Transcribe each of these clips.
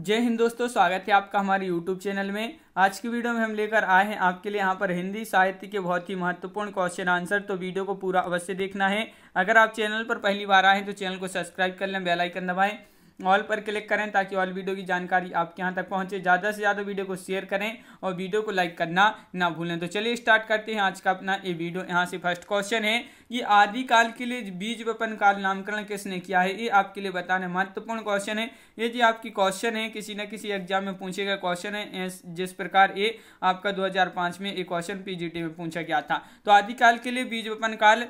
जय हिंद दोस्तों, स्वागत है आपका हमारे YouTube चैनल में। आज की वीडियो में हम लेकर आए हैं आपके लिए यहाँ पर हिंदी साहित्य के बहुत ही महत्वपूर्ण क्वेश्चन आंसर। तो वीडियो को पूरा अवश्य देखना है। अगर आप चैनल पर पहली बार आए हैं तो चैनल को सब्सक्राइब कर लें, बेल आइकन दबाएं, ऑल पर क्लिक करें ताकि ऑल वीडियो की जानकारी आपके यहाँ तक पहुँचे। ज़्यादा से ज़्यादा वीडियो को शेयर करें और वीडियो को लाइक करना ना भूलें। तो चलिए स्टार्ट करते हैं आज का अपना ये वीडियो। यहाँ से फर्स्ट क्वेश्चन है कि आदिकाल के लिए बीज वपन काल नामकरण किसने किया है। ये आपके लिए बताना महत्वपूर्ण क्वेश्चन है। ये जी आपकी क्वेश्चन है, किसी न किसी एग्जाम में पूछे गए क्वेश्चन है। जिस प्रकार ये आपका 2005 में एक क्वेश्चन पीजीटी में पूछा गया था। तो आदिकाल के लिए बीज वपन काल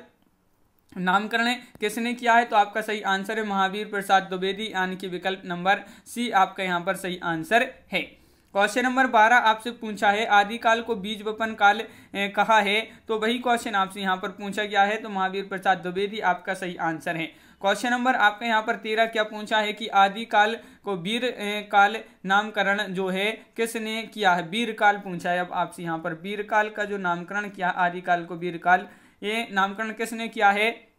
नामकरण किसने किया है, तो आपका सही आंसर है महावीर प्रसाद द्विवेदी, यानी कि विकल्प नंबर सी आपका यहाँ पर सही आंसर है। क्वेश्चन नंबर 12 आपसे पूछा है आदिकाल को बीज वपन काल कहा है, तो वही क्वेश्चन आपसे यहाँ पर पूछा गया है, तो महावीर प्रसाद द्विवेदी आपका सही आंसर है। क्वेश्चन नंबर आपका यहाँ पर 13 क्या पूछा है कि आदिकाल को वीर काल नामकरण जो है किसने किया है। वीर काल पूछा है। अब आपसे यहाँ पर वीर काल का जो नामकरण किया, आदिकाल को वीर काल, ये नामकरण किसने किया है।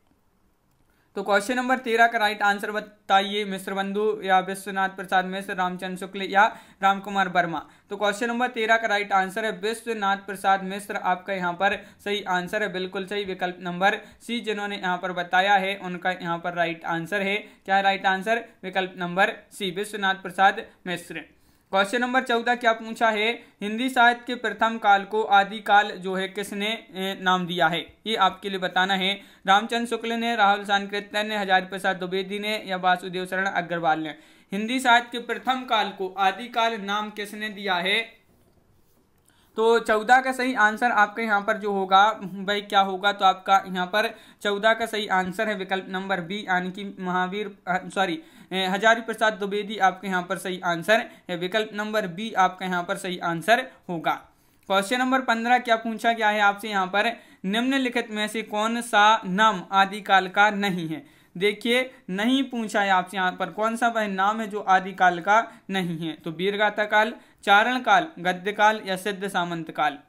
तो क्वेश्चन नंबर 13 का राइट आंसर बताइए। मिश्र बंधु या विश्वनाथ प्रसाद मिश्र, रामचंद्र शुक्ल या रामकुमार वर्मा। तो क्वेश्चन नंबर 13 का राइट आंसर है विश्वनाथ प्रसाद मिश्र, आपका यहाँ पर सही आंसर है। बिल्कुल सही, विकल्प नंबर सी जिन्होंने यहाँ पर बताया है उनका यहाँ पर राइट आंसर है। क्या है राइट आंसर? विकल्प number C, Vishwanath Prasad Mishra. Question number 14 क्या पूछा है हिंदी साहित्य के प्रथम काल को आदिकाल जो है किसने नाम दिया है। ये आपके लिए बताना है। रामचंद्र शुक्ल ने, राहुल सांकृत्य ने, हजारी प्रसाद द्विवेदी ने या वासुदेव शरण अग्रवाल ने। हिंदी साहित्य के प्रथम काल को आदिकाल नाम किसने दिया है। तो 14 का सही आंसर आपका यहाँ पर जो होगा भाई क्या होगा, तो आपका यहाँ पर 14 का सही आंसर है विकल्प नंबर बी, यानी कि हजारी प्रसाद द्विवेदी आपके यहाँ पर सही आंसर है। विकल्प नंबर बी आपका यहाँ पर सही आंसर होगा। क्वेश्चन नंबर 15 क्या पूछा गया है आपसे यहाँ पर, निम्नलिखित में से कौन सा नाम आदिकाल का नहीं है। देखिए नहीं पूछा है आपसे यहाँ पर कौन सा वह नाम है जो आदिकाल का नहीं है। तो वीरगाथा काल, चारण काल, गद्य काल या सिद्ध सामंत काल।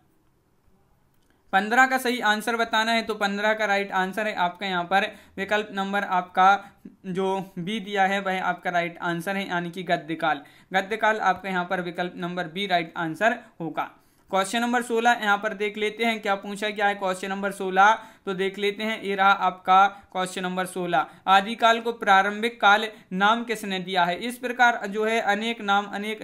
15 का सही आंसर बताना है। तो 15 का राइट आंसर है आपका यहाँ पर विकल्प नंबर आपका जो बी दिया है वह आपका राइट आंसर है, यानी कि गद्य काल। गद्य काल आपका यहाँ पर विकल्प नंबर बी राइट आंसर होगा। क्वेश्चन नंबर 16 यहाँ पर देख लेते हैं क्या पूछा गया है। क्वेश्चन नंबर 16 तो देख लेते हैं, ये रहा आपका क्वेश्चन नंबर 16। आदिकाल को प्रारंभिक काल नाम किसने दिया है। इस प्रकार जो है अनेक नाम, अनेक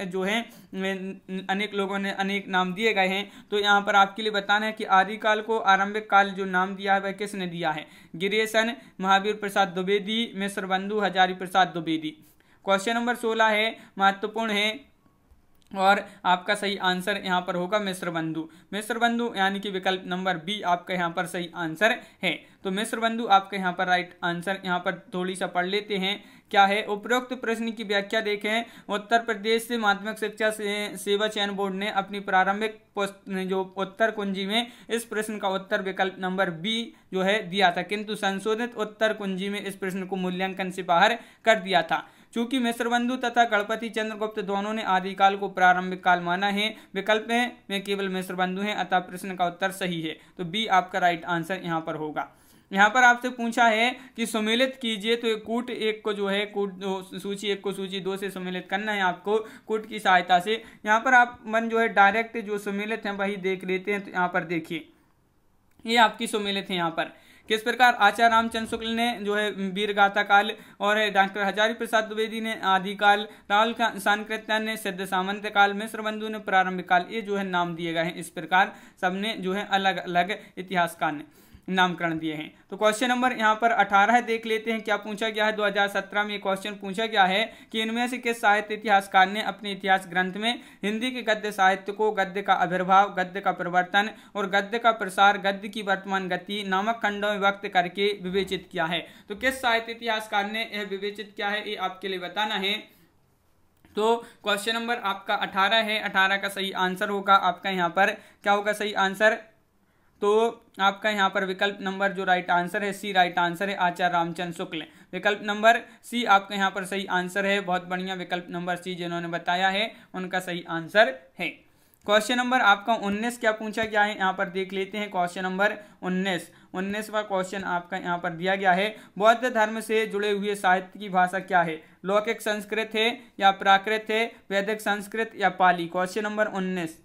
लोगों ने अनेक नाम दिए गए हैं। तो यहाँ पर आपके लिए बताना है कि आदिकाल को आरंभिक काल जो नाम दिया है वह किसने दिया है। गिरीशन, महावीर प्रसाद द्विवेदी, मिश्र बंधु, हजारी प्रसाद द्विवेदी। क्वेश्चन नंबर 16 है, महत्वपूर्ण है और आपका सही आंसर यहाँ पर होगा मिश्र बंधु। मिश्र बंधु यानी कि विकल्प नंबर बी आपका यहाँ पर सही आंसर है। तो मिश्र बंधु आपका यहाँ पर राइट आंसर। यहाँ पर थोड़ी सा पढ़ लेते हैं क्या है। उपरोक्त प्रश्न की व्याख्या देखें। उत्तर प्रदेश से माध्यमिक शिक्षा सेवा चयन बोर्ड ने अपनी प्रारंभिक जो उत्तर कुंजी में इस प्रश्न का उत्तर विकल्प नंबर बी जो है दिया था, किंतु संशोधित उत्तर कुंजी में इस प्रश्न को मूल्यांकन से बाहर कर दिया था। चूंकि मिश्रबंधु तथा गणपति चंद्रगुप्त दोनों ने आदिकाल को प्रारंभिक काल माना है, विकल्प में केवल मिश्रबंधु हैं, अतः प्रश्न का उत्तर सही है। तो बी आपका राइट आंसर यहाँ पर होगा। यहाँ पर आपसे पूछा है कि सम्मिलित कीजिए। तो कूट एक को जो है सूची एक को सूची 2 से सम्मिलित करना है आपको कूट की सहायता से। यहाँ पर आप मन जो है डायरेक्ट जो सम्मिलित है वही देख लेते हैं। तो यहाँ पर देखिए ये आपकी सम्मिलित है। यहाँ पर किस प्रकार आचार्य रामचंद्र शुक्ल ने जो है वीरगाथा काल और डॉक्टर हजारी प्रसाद द्विवेदी ने आदिकाल, राहुल सांकृत्य ने सिद्ध सामंत काल, मिश्र बंधु ने प्रारंभिक काल, ये जो है नाम दिए गए हैं। इस प्रकार सबने जो है अलग अलग इतिहासकार ने नामकरण दिए हैं। तो क्वेश्चन नंबर यहाँ पर 18 देख लेते हैं क्या पूछा गया है। 2017 में क्वेश्चन पूछा गया है कि इनमें से किस साहित्य इतिहासकार ने अपने इतिहास ग्रंथ में हिंदी के गद्य साहित्य को गद्य का आविर्भाव, गद्य का परिवर्तन और गद्य का प्रसार, गद्य की वर्तमान गति नामक खंडों में व्यक्त करके विवेचित किया है। तो किस साहित्य इतिहासकार ने यह विवेचित किया है, ये आपके लिए बताना है। तो क्वेश्चन नंबर आपका 18 है। 18 का सही आंसर होगा आपका यहाँ पर क्या होगा सही आंसर। तो आपका यहाँ पर विकल्प नंबर जो राइट आंसर है सी राइट आंसर है, आचार्य रामचंद्र शुक्ल। विकल्प नंबर सी आपका यहाँ पर सही आंसर है। बहुत बढ़िया, विकल्प नंबर सी जिन्होंने बताया है उनका सही आंसर है। क्वेश्चन नंबर आपका 19 क्या पूछा गया है, यहाँ पर देख लेते हैं। क्वेश्चन नंबर 19वां क्वेश्चन आपका यहाँ पर दिया गया है, बौद्ध धर्म से जुड़े हुए साहित्य की भाषा क्या है? लौकिक संस्कृत है या प्राकृत है, वैदिक संस्कृत या पाली? Question number 19।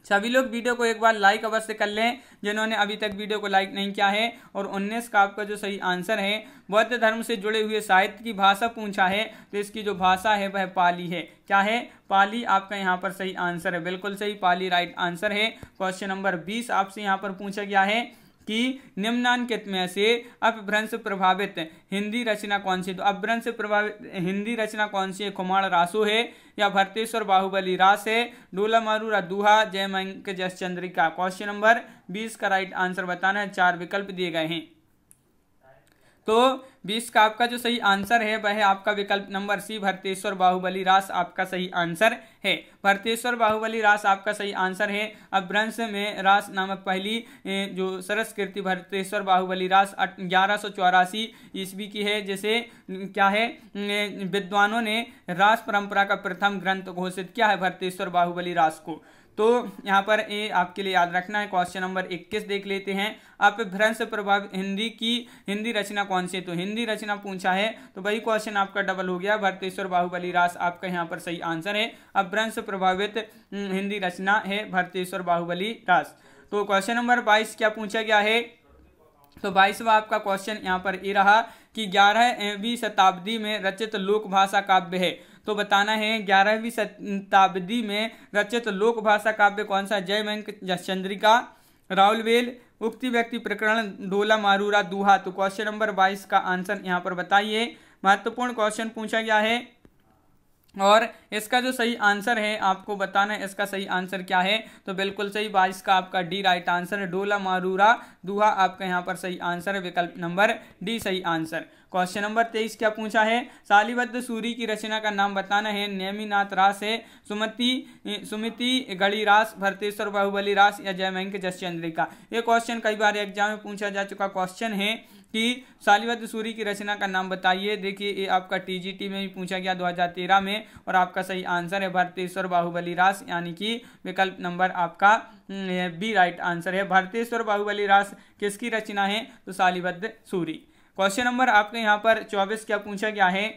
सभी लोग वीडियो को एक बार लाइक अवश्य कर लें जिन्होंने अभी तक वीडियो को लाइक नहीं किया है। और 19 का आपका जो सही आंसर है, बौद्ध धर्म से जुड़े हुए साहित्य की भाषा पूछा है, तो इसकी जो भाषा है वह पाली है। क्या है? पाली आपका यहाँ पर सही आंसर है, बिल्कुल सही, पाली राइट आंसर है। क्वेश्चन नंबर 20 आपसे यहाँ पर पूछा गया है कि निम्नांकित में से अपभ्रंश प्रभावित हिंदी रचना कौन सी? तो अपभ्रंश प्रभावित हिंदी रचना कौन सी है? कुमार रासो है या भरतेश्वर बाहुबली रास है, डोला मारूरा दूहा, जयमंक जस चंद्रिका? क्वेश्चन नंबर 20 का राइट आंसर बताना है। 4 विकल्प दिए गए हैं, तो 20 का आपका जो सही आंसर है वह है आपका विकल्प नंबर सी, भरतेश्वर बाहुबली रास आपका सही आंसर है। भरतेश्वर बाहुबली रास आपका सही आंसर है। अपभ्रंश में रास नामक पहली जो सरस कृति भरतेश्वर बाहुबली रास 1184 ईस्वी की है, जिसे क्या है विद्वानों ने रास परंपरा का प्रथम ग्रंथ घोषित किया है भरतेश्वर बाहुबली रास को। तो यहाँ पर ये आपके लिए याद रखना है। क्वेश्चन नंबर 21 देख लेते हैं, अपभ्रंश प्रभावित हिंदी रचना कौन सी? तो हिंदी रचना पूछा है, तो वही क्वेश्चन आपका डबल हो गया। भरतेश्वर बाहुबली रास आपका यहाँ पर सही आंसर है। अपभ्रंश प्रभावित हिंदी रचना है भरतेश्वर बाहुबली रास। तो क्वेश्चन नंबर 22 क्या पूछा गया है? तो 22वां आपका क्वेश्चन यहाँ पर ये रहा कि 11वीं शताब्दी में रचित लोक भाषा काव्य है, तो बताना है 11वीं शताब्दी में रचित लोक भाषा काव्य कौन सा? जयमंक जस चंद्रिका, राउलवेल, उक्ति व्यक्ति प्रकरण, डोला मारूरा दूहा? तो क्वेश्चन नंबर 22 का आंसर यहाँ पर बताइए। महत्वपूर्ण क्वेश्चन पूछा गया है और इसका जो सही आंसर है आपको बताना है इसका सही आंसर क्या है। तो बिल्कुल सही, 22 का आपका डी राइट आंसर है। डोला मारूरा दूहा आपका यहाँ पर सही आंसर है, विकल्प नंबर डी सही आंसर। क्वेश्चन नंबर 23 क्या पूछा है? शालीबद्ध सूरी की रचना का नाम बताना है। नेमिनाथ रास है, सुमिति गढ़ी रास, भरतेश्वर बाहुबली रास या जयमंक जस चंद्रिका? ये क्वेश्चन कई बार एग्जाम में पूछा जा चुका क्वेश्चन है कि शालीबद्ध सूरी की रचना का नाम बताइए। देखिए ये आपका टीजीटी में भी पूछा गया 2013 में, और आपका सही आंसर है भरतेश्वर बाहुबली रास, यानी कि विकल्प नंबर आपका बी राइट आंसर है। भरतेश्वर बाहुबली रास किसकी रचना है? तो शालीबद्ध सूरी। क्वेश्चन नंबर आपके यहाँ पर 24 क्या पूछा गया है?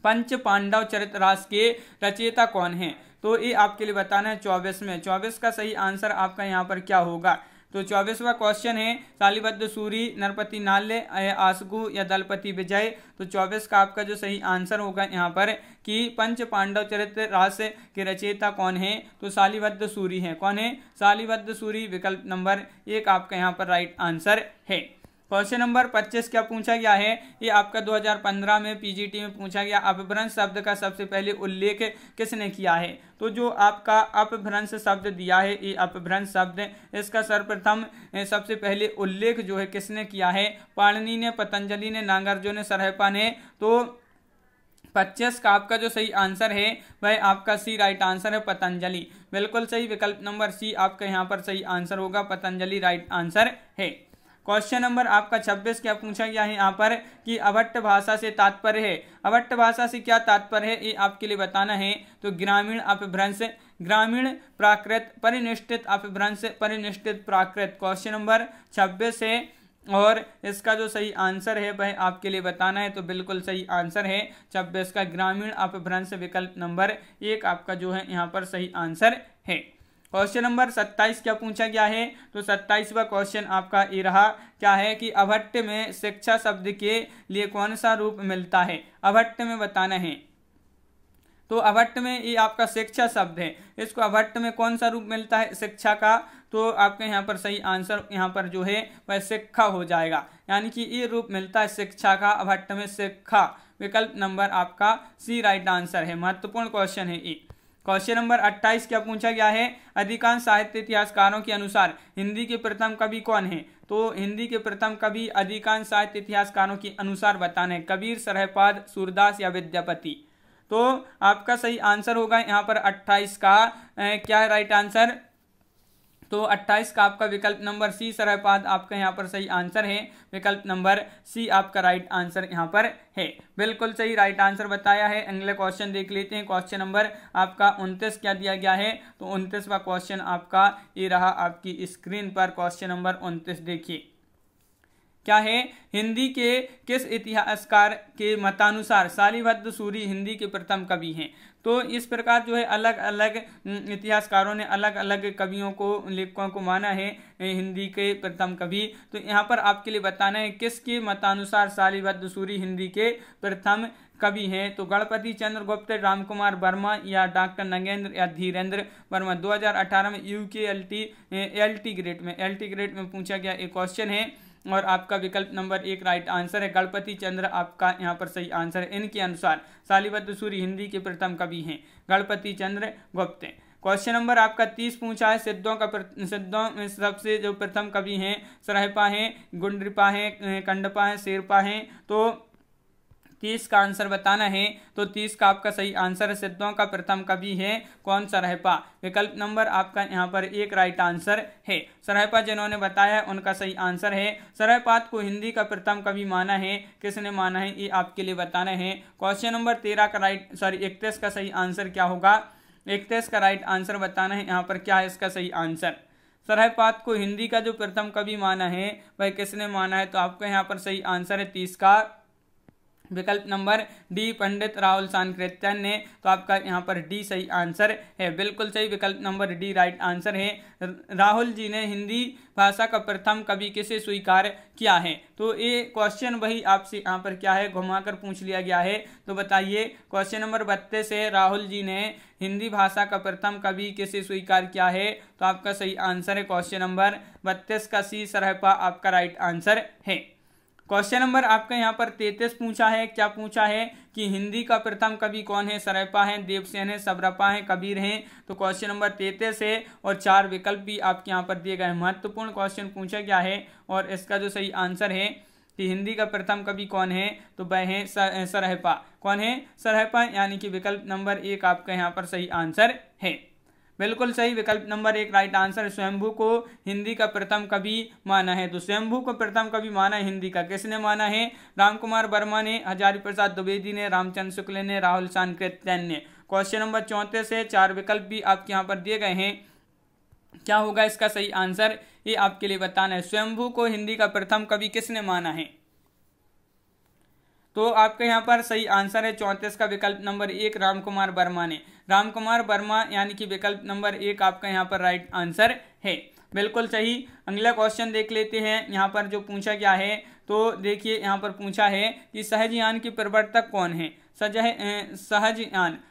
पंच पांडव चरित रास के रचयिता कौन है? तो ये आपके लिए बताना है 24 में। 24 का सही आंसर आपका यहाँ पर क्या होगा? तो 24वां क्वेश्चन है, शालीबद्ध सूरी, नरपति नाल्य, आसगु या दलपति विजय? तो 24 का आपका जो सही आंसर होगा यहाँ पर कि पंच पांडव चरित्र रास के रचयिता कौन है? तो शालीबद्ध सूरी है। कौन है? शालीबद्ध सूरी, विकल्प नंबर 1 आपका यहाँ पर राइट आंसर है। क्वेश्चन नंबर 25 क्या पूछा गया है? ये आपका 2015 में पीजीटी में पूछा गया, अपभ्रंश शब्द का सबसे पहले उल्लेख किसने किया है? तो जो आपका अपभ्रंश शब्द दिया है, ये अपभ्रंश शब्द, इसका सर्वप्रथम सबसे पहले उल्लेख जो है किसने किया है? पाणिनि ने, पतंजलि ने, नागार्जुन ने, सरहपा ने? तो 25 का आपका जो सही आंसर है वह आपका सी राइट आंसर है, पतंजलि। बिल्कुल सही, विकल्प नंबर सी आपका यहाँ पर सही आंसर होगा, पतंजलि राइट आंसर है। क्वेश्चन नंबर आपका 26 क्या पूछा गया है यहाँ पर कि अभट्ट भाषा से तात्पर्य है। अभट्ट भाषा से क्या तात्पर्य है ये आपके लिए बताना है। तो ग्रामीण अपभ्रंश, ग्रामीण प्राकृत, परिनिष्ठित अपभ्रंश, परिनिष्ठित प्राकृत? क्वेश्चन नंबर 26 है और इसका जो सही आंसर है वह आपके लिए बताना है। तो बिल्कुल सही आंसर है 26 का ग्रामीण अपभ्रंश, विकल्प नंबर 1 आपका जो है यहाँ पर सही आंसर है। क्वेश्चन नंबर 27 क्या पूछा गया है? तो 27वां क्वेश्चन आपका ये रहा, क्या है कि अभट्ट में शिक्षा शब्द के लिए कौन सा रूप मिलता है? अभट्ट में बताना है। तो अभट्ट में ये आपका शिक्षा शब्द है, इसको अभट्ट में कौन सा रूप मिलता है शिक्षा का? तो आपके यहाँ पर सही आंसर यहाँ पर जो है वह शिक्षा हो जाएगा, यानी कि ये रूप मिलता है शिक्षा का, अभट्ट में शिक्षा, विकल्प नंबर आपका सी राइट आंसर है। महत्वपूर्ण क्वेश्चन है ये। क्वेश्चन नंबर 28 क्या पूछा गया है? अधिकांश साहित्य इतिहासकारों के अनुसार हिंदी के प्रथम कवि कौन है? तो हिंदी के प्रथम कवि अधिकांश साहित्य इतिहासकारों के अनुसार बताना है, कबीर, सरहपाद, सूरदास या विद्यापति? तो आपका सही आंसर होगा यहाँ पर 28 का क्या राइट आंसर? तो 28 का आपका विकल्प नंबर सी सरहपाद आपका यहाँ पर सही आंसर है। विकल्प नंबर सी आपका राइट आंसर यहाँ पर है। बिल्कुल सही राइट आंसर बताया है। अगले क्वेश्चन देख लेते हैं। क्वेश्चन नंबर आपका 29 क्या दिया गया है, तो 29वां क्वेश्चन आपका ये रहा आपकी स्क्रीन पर। क्वेश्चन नंबर 29 देखिए क्या है, हिंदी के किस इतिहासकार के मतानुसार शालिभद्र सूरी हिंदी के प्रथम कवि हैं। तो इस प्रकार जो है अलग अलग इतिहासकारों ने अलग अलग कवियों को, लेखकों को माना है हिंदी के प्रथम कवि। तो यहाँ पर आपके लिए बताना है किसके मतानुसार शालिभद्र सूरी हिंदी के प्रथम कवि हैं। तो गणपति चंद्र गुप्त, रामकुमार वर्मा या डॉक्टर नगेंद्र या धीरेन्द्र वर्मा। 2018 में यूके एलटी ग्रेड में पूछा गया एक क्वेश्चन है और आपका विकल्प नंबर 1 राइट आंसर है। गणपति चंद्र आपका यहाँ पर सही आंसर है। इनके अनुसार शालिभद्र सूरी हिंदी के प्रथम कवि हैं गणपति चंद्र गुप्त। क्वेश्चन नंबर आपका 30 पूछा है, सिद्धों में सबसे जो प्रथम कवि हैं सरहपा हैं, गुंड्रिपा हैं, कंडपा हैं, शेरपा हैं। तो 30 का आंसर बताना है। तो 30 का आपका सही आंसर है, सिद्धों का प्रथम कवि है कौन, सरहपा। विकल्प नंबर आपका यहाँ पर 1 राइट आंसर है। सरहपा जिन्होंने बताया उनका सही आंसर है। सरहपाद को हिंदी का प्रथम कवि माना है, किसने माना है ये आपके लिए बताना है। क्वेश्चन नंबर 31 का सही आंसर क्या होगा, 31 का राइट आंसर बताना है। यहाँ पर क्या है इसका सही आंसर, सरहपाद को हिंदी का जो प्रथम कवि माना है वह किसने माना है। तो आपका यहाँ पर सही आंसर है 30 का विकल्प नंबर डी पंडित राहुल सांकृत्यायन ने। तो आपका यहाँ पर डी सही आंसर है। बिल्कुल सही विकल्प नंबर डी राइट आंसर है। राहुल जी ने हिंदी भाषा का प्रथम कवि किसे स्वीकार किया है। तो ये क्वेश्चन वही आपसे यहाँ पर क्या है घुमाकर पूछ लिया गया है। तो बताइए क्वेश्चन नंबर 32 है, राहुल जी ने हिंदी भाषा का प्रथम कवि किसे स्वीकार किया है। तो आपका सही आंसर है क्वेश्चन नंबर 32 का सी सरहपा आपका राइट आंसर है। क्वेश्चन नंबर आपका यहाँ पर 33 पूछा है, क्या पूछा है कि हिंदी का प्रथम कवि कौन है। सरहपा है, देवसेन है, सबरपा है, कबीर हैं। तो क्वेश्चन नंबर 33 है और 4 विकल्प भी आपके यहाँ पर दिए गए। महत्वपूर्ण क्वेश्चन पूछा गया है और इसका जो सही आंसर है कि हिंदी का प्रथम कवि कौन है, तो वह है सरहपा। कौन है, सरहपा, यानी कि विकल्प नंबर 1 आपका यहाँ पर सही आंसर है। बिल्कुल सही विकल्प नंबर 1 राइट आंसर। स्वयंभू को हिंदी का प्रथम कवि माना है। तो स्वयंभू को प्रथम कवि माना है हिंदी का, किसने माना है, रामकुमार वर्मा ने, हजारी प्रसाद द्विवेदी ने, रामचंद्र शुक्ल ने, राहुल सांकृत्यायन ने। क्वेश्चन नंबर 34 है, 4 विकल्प भी आपके यहाँ पर दिए गए हैं। क्या होगा इसका सही आंसर, ये आपके लिए बताना है। स्वयंभू को हिंदी का प्रथम कवि किसने माना है। तो आपके यहाँ पर सही आंसर है 34 का विकल्प नंबर 1 रामकुमार वर्मा ने। रामकुमार वर्मा यानी कि विकल्प नंबर 1 आपका यहाँ पर राइट आंसर है। बिल्कुल सही। अगला क्वेश्चन देख लेते हैं यहाँ पर जो पूछा गया है। तो देखिए यहाँ पर पूछा है कि सहजयान के प्रवर्तक कौन है।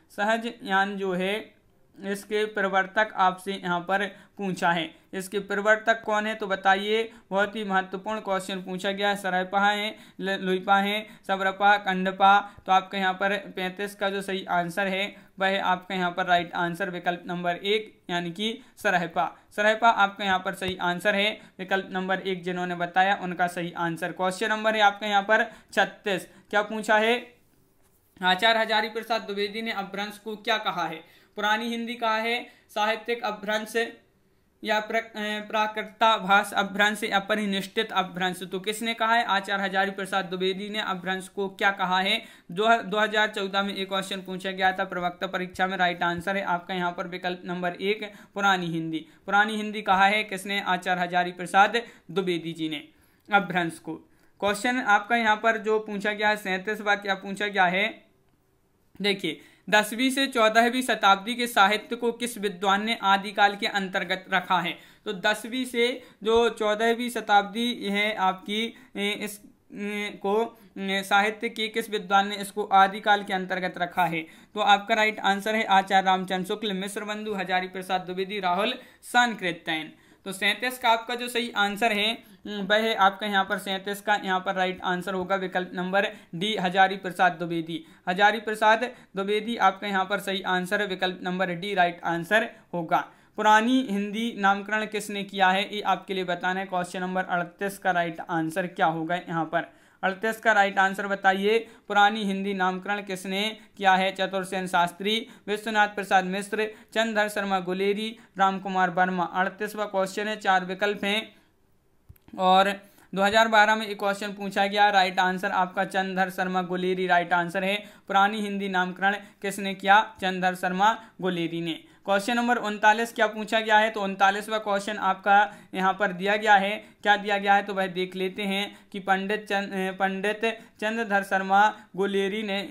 सहजयान जो है इसके प्रवर्तक आपसे यहाँ पर पूछा है, इसके प्रवर्तक कौन है। तो बताइए, बहुत ही महत्वपूर्ण क्वेश्चन पूछा गया है। सरहपा है, लुइपा है, सबरपा, कंडपा। तो आपका यहाँ पर 35 का जो सही आंसर है वह आपका यहाँ पर राइट आंसर विकल्प नंबर 1 यानी कि सरहपा। सरहपा आपका यहाँ पर सही आंसर है। विकल्प नंबर 1 जिन्होंने बताया उनका सही आंसर। क्वेश्चन नंबर है आपका यहाँ पर 36, क्या पूछा है, आचार्य हजारी प्रसाद द्विवेदी ने अपभ्रंश को क्या कहा है। पुरानी हिंदी कहा है, साहित्यिक अपभ्रंश या प्राकृताभास अपभ्रंश या परिनिष्ठित अपभ्रंश। तो किसने कहा है, आचार्य हजारी प्रसाद द्विवेदी ने अपभ्रंश को क्या कहा है। 2014 में एक क्वेश्चन पूछा गया था प्रवक्ता परीक्षा में। राइट आंसर है आपका यहाँ पर विकल्प नंबर 1 पुरानी हिंदी। पुरानी हिंदी कहा है किसने, आचार्य हजारी प्रसाद द्विवेदी जी ने अपभ्रंश को। क्वेश्चन आपका यहाँ पर जो पूछा गया है 37वां क्या पूछा गया है। देखिए, 10वीं से 14वीं शताब्दी के साहित्य को किस विद्वान ने आदिकाल के अंतर्गत रखा है। तो 10वीं से जो 14वीं शताब्दी है आपकी, इस को साहित्य के किस विद्वान ने इसको आदिकाल के अंतर्गत रखा है। तो आपका राइट आंसर है आचार्य रामचंद्र शुक्ल, मिश्र बंधु, हजारी प्रसाद द्विवेदी, राहुल सांकृत्यायन। तो 37 का आपका जो सही आंसर है वह है आपका यहाँ पर 37 का यहाँ पर राइट आंसर होगा विकल्प नंबर डी हजारी प्रसाद द्विवेदी। हजारी प्रसाद द्विवेदी आपका यहाँ पर सही आंसर है। विकल्प नंबर डी राइट आंसर होगा। पुरानी हिंदी नामकरण किसने किया है, ये आपके लिए बताना है। क्वेश्चन नंबर 38 का राइट आंसर क्या होगा यहाँ पर। 38 का राइट आंसर बताइए। पुरानी हिंदी नामकरण किसने किया है? चतुर्सेन शास्त्री, विश्वनाथ प्रसाद मिश्र, चंद्रधर शर्मा गुलेरी, राम कुमार वर्मा। 38वां क्वेश्चन है, 4 विकल्प हैं और 2012 में एक क्वेश्चन पूछा गया। राइट आंसर आपका चंद्रधर शर्मा गुलेरी राइट आंसर है। पुरानी हिंदी नामकरण किसने किया? चंद्रधर शर्मा गुलेरी ने। क्वेश्चन नंबर 39 क्या पूछा गया है? तो 39वां क्वेश्चन आपका यहाँ पर दिया गया है। क्या दिया गया है तो वह देख लेते हैं कि पंडित चंद्रधर शर्मा गुलेरी ने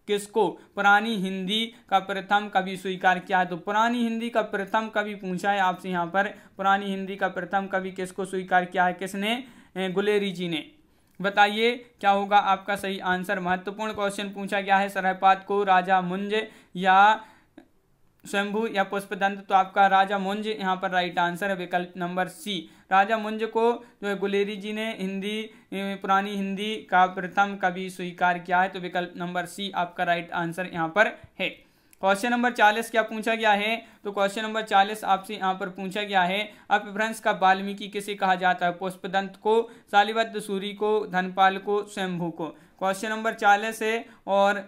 किसको पुरानी हिंदी का प्रथम कवि स्वीकार किया है? तो पुरानी हिंदी का प्रथम कवि पूछा है आपसे यहाँ पर। पुरानी हिंदी का प्रथम कवि किसको स्वीकार किया है? किसने? गुलेरी जी ने। बताइए क्या होगा आपका सही आंसर। महत्वपूर्ण क्वेश्चन पूछा गया है। सरहपाद को, राजा मुंज या शंभु या पुष्पदंत? तो आपका राजा मुंज यहाँ पर राइट आंसर है, विकल्प नंबर सी। राजा मुंज को जो है गुलेरी जी ने पुरानी हिंदी का प्रथम कवि स्वीकार किया है, तो विकल्प नंबर सी आपका राइट आंसर यहाँ पर है। क्वेश्चन नंबर 40 क्या पूछा गया है? तो क्वेश्चन नंबर 40 आपसे यहाँ पर पूछा गया है, अपभ्रंश का वाल्मीकि किसे कहा जाता है? पुष्पदंत को, शालिवद्ध सूरी को, धनपाल को, शंभु को। क्वेश्चन नंबर 40 है और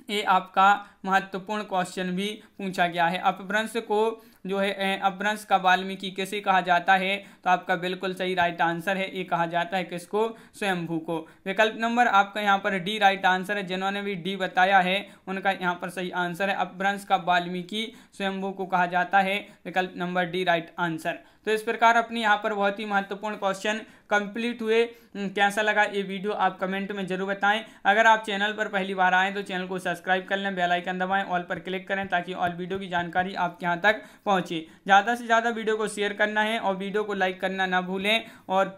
ये आपका महत्वपूर्ण क्वेश्चन भी पूछा गया है। अपभ्रंश को जो है अपभ्रंश का वाल्मीकि किसे कहा जाता है? तो आपका बिल्कुल सही राइट आंसर है, ये कहा जाता है किसको? स्वयंभू को। विकल्प नंबर आपका यहाँ पर डी राइट आंसर है। जिन्होंने भी डी बताया है उनका यहाँ पर सही आंसर है। अपभ्रंश का वाल्मीकि स्वयंभू को कहा जाता है, विकल्प नंबर डी राइट आंसर। तो इस प्रकार अपनी यहाँ पर बहुत ही महत्वपूर्ण क्वेश्चन कंप्लीट हुए। कैसा लगा ये वीडियो आप कमेंट में जरूर बताएं। अगर आप चैनल पर पहली बार आएँ तो चैनल को सब्सक्राइब कर लें, बेल आइकन दबाएं, ऑल पर क्लिक करें ताकि ऑल वीडियो की जानकारी आपके यहाँ तक पहुँचे। ज़्यादा से ज़्यादा वीडियो को शेयर करना है और वीडियो को लाइक करना ना भूलें और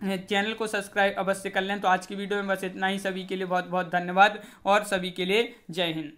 चैनल को सब्सक्राइब अवश्य कर लें। तो आज की वीडियो में बस इतना ही। सभी के लिए बहुत बहुत धन्यवाद और सभी के लिए जय हिंद।